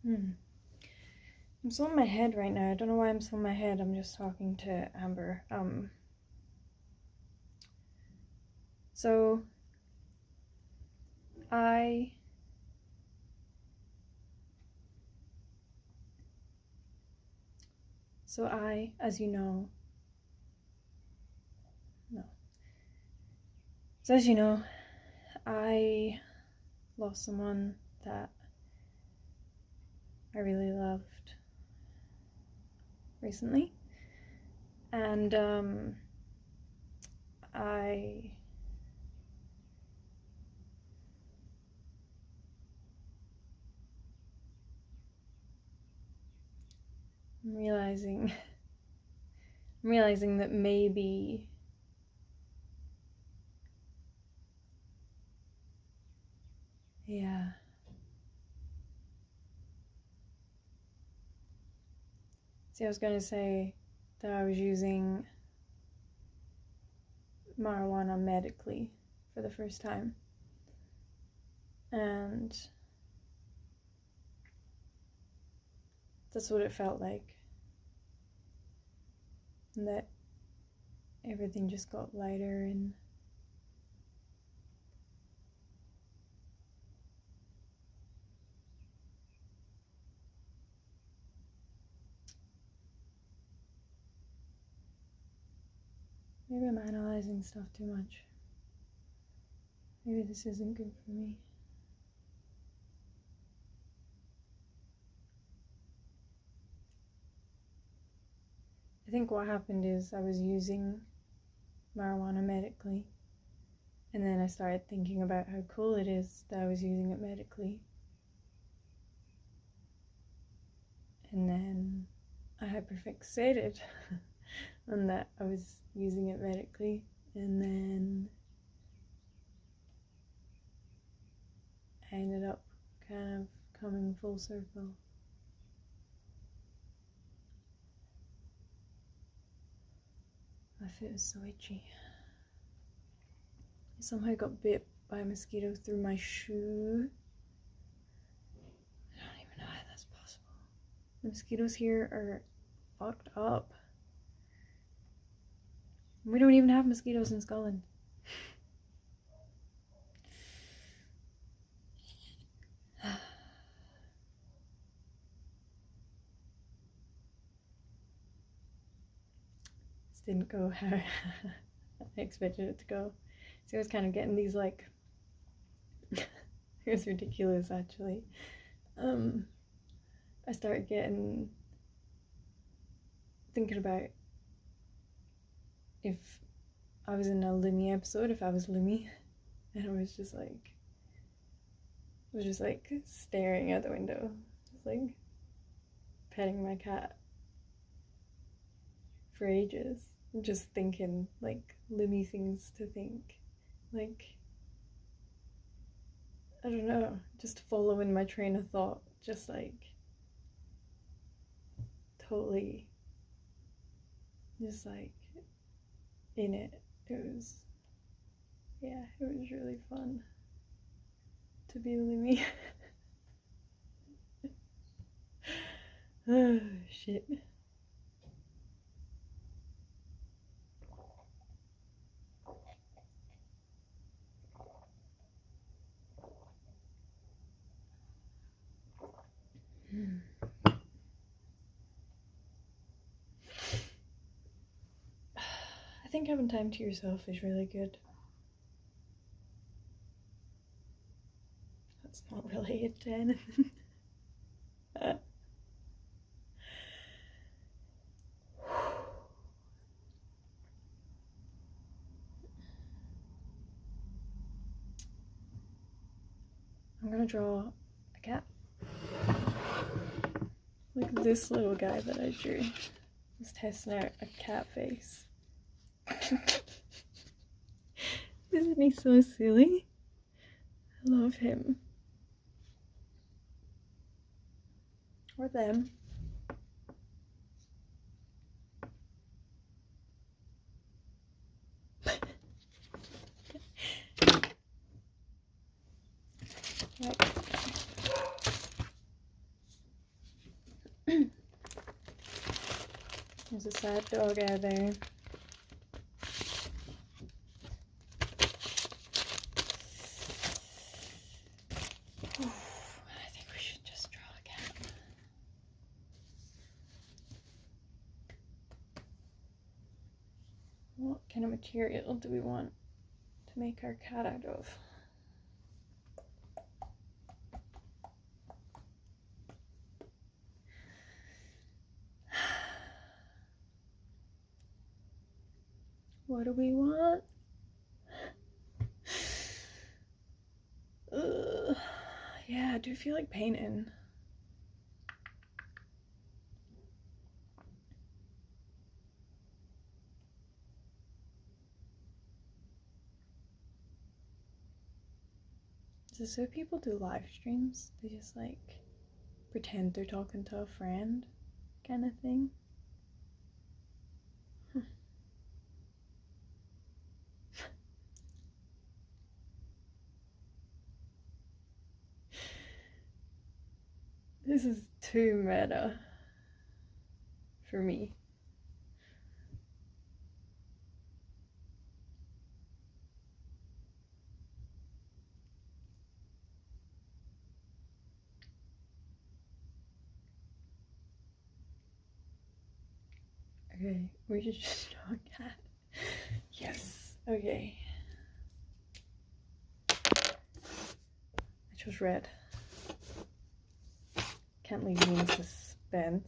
I'm still in my head right now. I don't know why I'm still in my head. I'm just talking to Amber. So I as you know, I lost someone that I really loved recently, and I'm realizing that maybe See, I was going to say that I was using marijuana medically for the first time, and that's what it felt like, and that everything just got lighter, and maybe I'm analyzing stuff too much. Maybe this isn't good for me. I think what happened is I was using marijuana medically, and then I started thinking about how cool it is that I was using it medically. And then I hyperfixated on that I was using it medically, and then I ended up kind of coming full circle. My foot is so itchy. I somehow got bit by a mosquito through my shoe. I don't even know how that's possible. The mosquitoes here are fucked up. We don't even have mosquitoes in Scotland. This didn't go how I expected it to go. So I was kind of getting these like it was ridiculous actually. I started thinking about if I was in a Limmy episode, if I was Limmy, and I was just like staring out the window, just like petting my cat for ages, just thinking like Limmy things to think, like I don't know, just following my train of thought, just like totally just like in it. It was really fun to be Limmy. Oh shit. I think having time to yourself is really good. That's not related to anything. I'm gonna draw a cat. Look at this little guy that I drew. He's testing out a cat face. Isn't he so silly? I love him. Or them. Right. There's a sad dog out there. I think we should just draw a cat. What kind of material do we want to make our cat out of? What do we want? Yeah, I do feel like painting. Is this so people do live streams? They just like pretend they're talking to a friend kind of thing? This is too meta for me. Okay, we should just draw a cat. Yes, okay. I chose red. Can't leave me in suspense.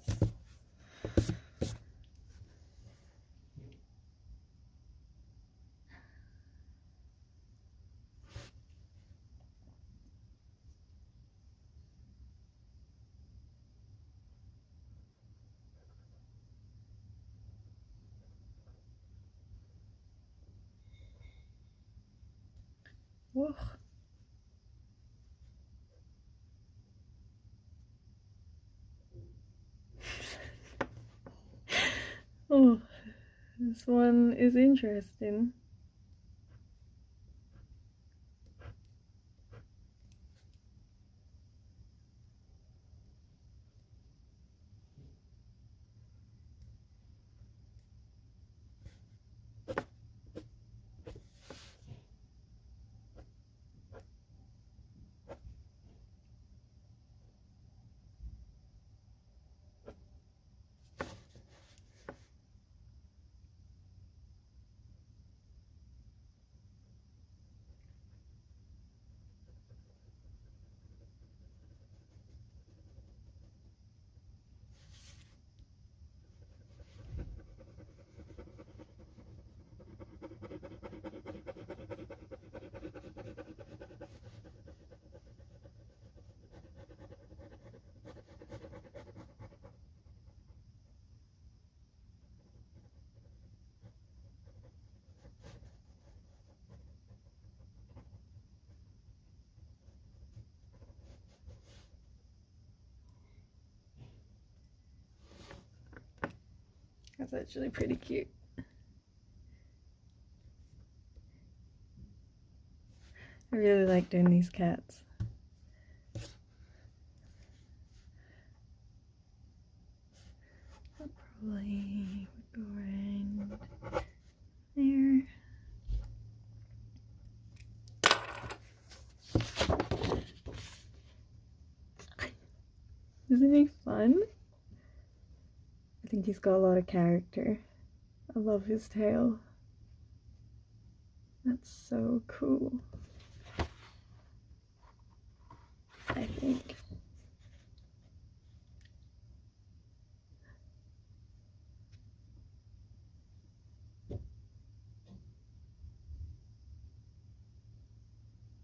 Whoa. Oh, this one is interesting. That's actually pretty cute. I really like doing these cats. I'll probably go around there. Isn't he fun? I think he's got a lot of character. I love his tail. That's so cool. I think.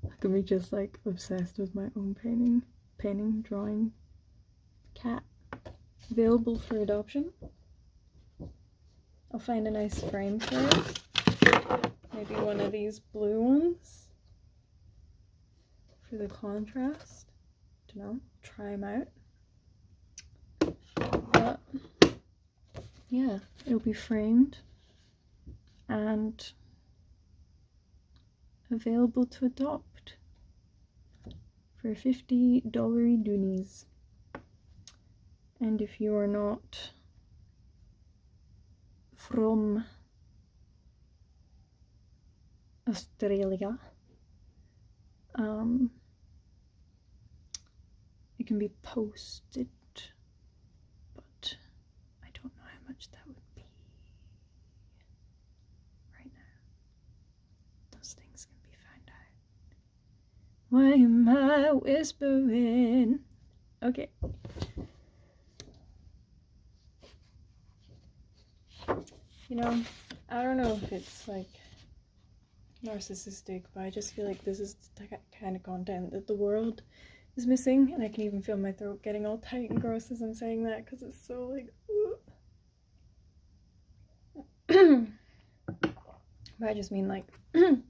I could be just like obsessed with my own painting, drawing. Cat. Available for adoption. I'll find a nice frame for it. Maybe one of these blue ones for the contrast. Don't know. Try them out. But yeah, it'll be framed and available to adopt for $50 doonies. And if you are not from Australia. It can be posted, but I don't know how much that would be right now. Those things can be found out. Why am I whispering? Okay. You know, I don't know if it's like narcissistic, but I just feel like this is the kind of content that the world is missing, and I can even feel my throat getting all tight and gross as I'm saying that because it's so like but I just mean like you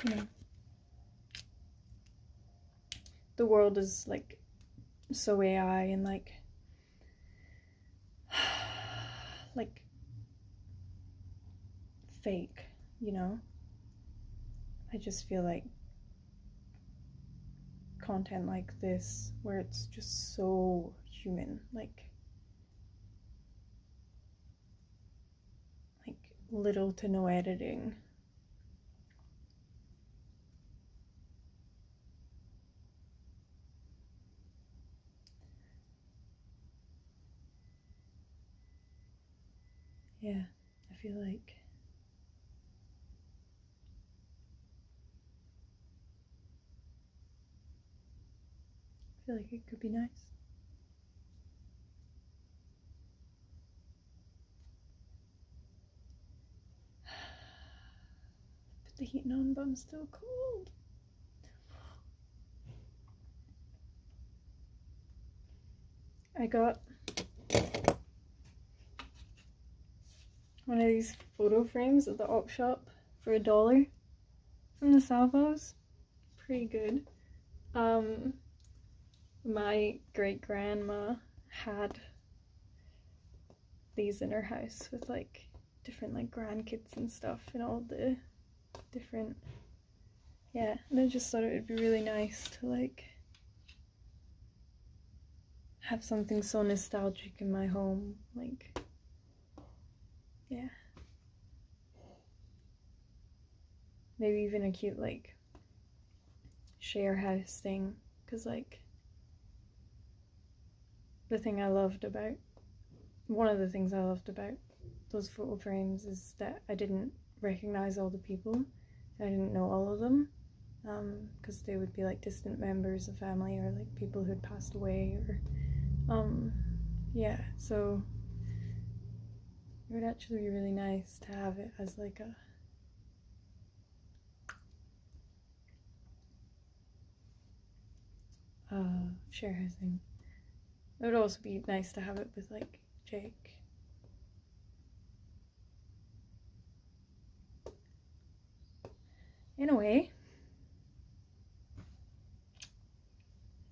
know, the world is like so AI and like fake, you know. I just feel like content like this where it's just so human, like little to no editing. Yeah, I feel like it could be nice. Put the heating on, but I'm still cold. I got one of these photo frames at the op shop for $1 from the Salvos. Pretty good. My great grandma had these in her house with like different like grandkids and stuff and all the different, yeah, and I just thought it would be really nice to like have something so nostalgic in my home, like, yeah, maybe even a cute like share house thing, because like one of the things I loved about those photo frames is that I didn't recognize all the people. I didn't know all of them, because they would be like distant members of family or like people who had passed away, or yeah, so it would actually be really nice to have it as like a share housing. It would also be nice to have it with like Jake. In a way, I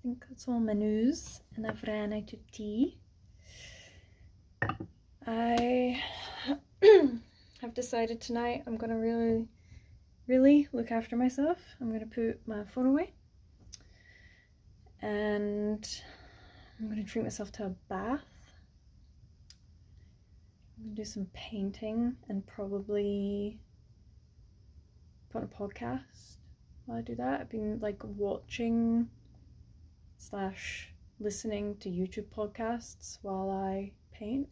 think that's all my news, and I've ran out of tea. I have decided tonight I'm gonna really look after myself. I'm gonna put my phone away, and I'm gonna treat myself to a bath. I'm gonna do some painting and probably put on a podcast while I do that. I've been like watching / listening to YouTube podcasts while I paint,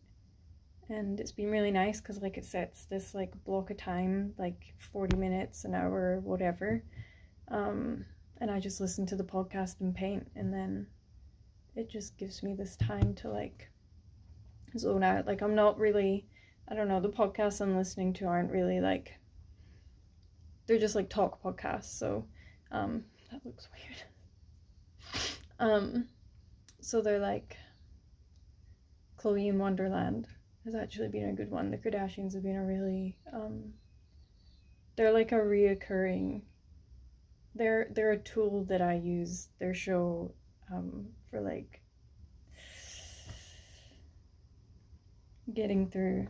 and it's been really nice because like it sets this like block of time, like 40 minutes, an hour, whatever, and I just listen to the podcast and paint, and then it just gives me this time to like zone out. Like I'm not really, I don't know, the podcasts I'm listening to aren't really like, they're just like talk podcasts, so that looks weird. So they're like, Chloe in Wonderland has actually been a good one. The Kardashians have been a really they're like a reoccurring, they're a tool that I use their show for like getting through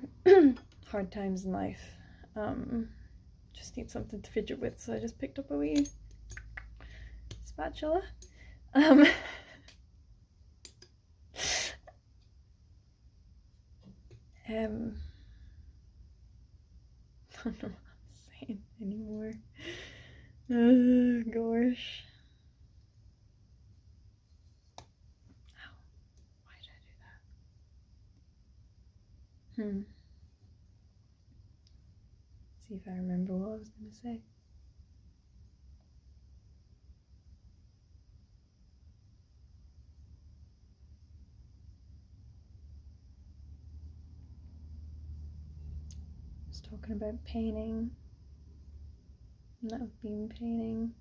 hard times in life. Just need something to fidget with, so I just picked up a wee spatula. don't know what I'm saying anymore. Gosh. Ow. Why did I do that? See if I remember what I was going to say. I was talking about painting. And that would be painting.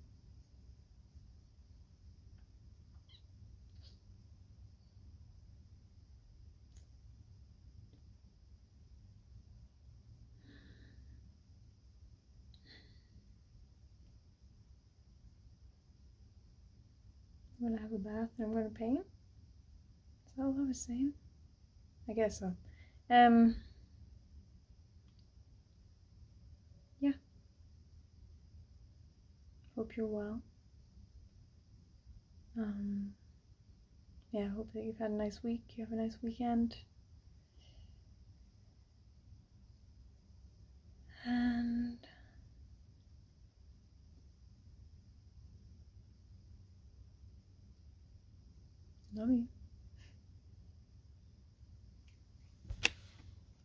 I'm gonna have a bath and I'm gonna paint. Is that all I was saying? I guess so. Yeah. Hope you're well. Yeah, hope that you've had a nice week. You have a nice weekend. And love you.